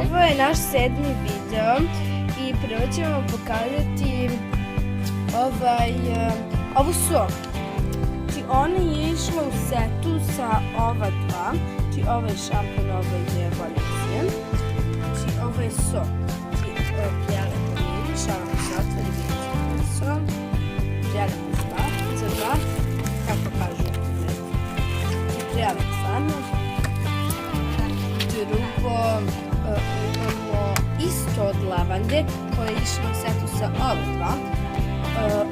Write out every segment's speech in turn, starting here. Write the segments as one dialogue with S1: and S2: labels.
S1: Ovo je naš 7. video i prvo ćemo vam pokazati ovu sok. Znači ona je išla u setu sa ova dva. Znači ovo je šampon, ovo je Valencijan. Znači ovo je sok. Znači prelepo miriš, a vam se otvori vidjeti sok. Prelepo za dva, kako kažu. Prelepo stvarno. Drugo imamo isto od lavande koja je išla u setu sa ova dva.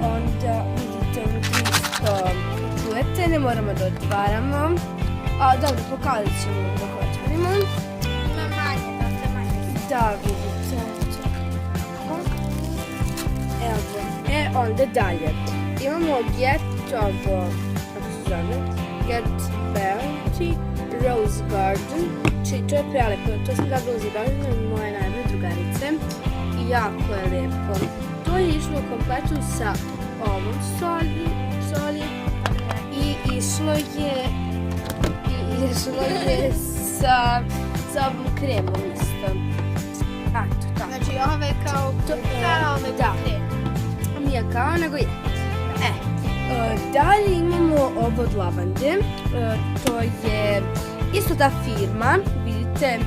S1: Onda vidite isto čujete, ne moramo da otvaramo. Dobro, pokazat ćemo kako otvorimo.
S2: To je manje.
S1: Da, vidite. Evo, onda dalje. Imamo Get ovo, kako se zove? Get Bounty Rose Garden. Znači, to je prelepo. To sam dobila za doživljanje moje najbolje drugarice. I jako je lijepo. To je išlo u kompletu sa ovom soli i išlo je sa ovom kremom isto. Eto, tako.
S2: Znači ovo je kao krem.
S1: Nije kao, nego je. Dalje imamo ovo od lavande. To je isto ta firma. Vidite,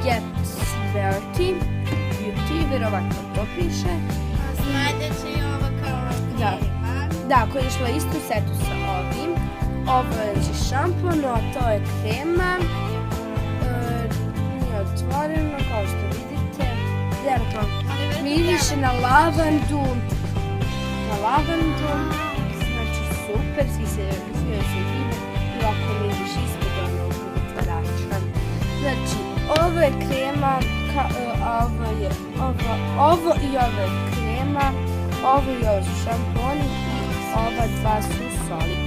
S1: Get Beauty, verovatno to piše.
S2: Sljedeće je ovo kao krema.
S1: Da, koja je išla isto u setu sa ovim. Ovo je šampon, a to je krema. Nije otvoreno, kao što vidite. Miriše na lavandu. Znači super, svi se vide. I ovako miriš ispod onog otvarača. Znači, ovo je krema, ovo i ovo je krema, ovo i ovo su šamponi i ova dva su soli.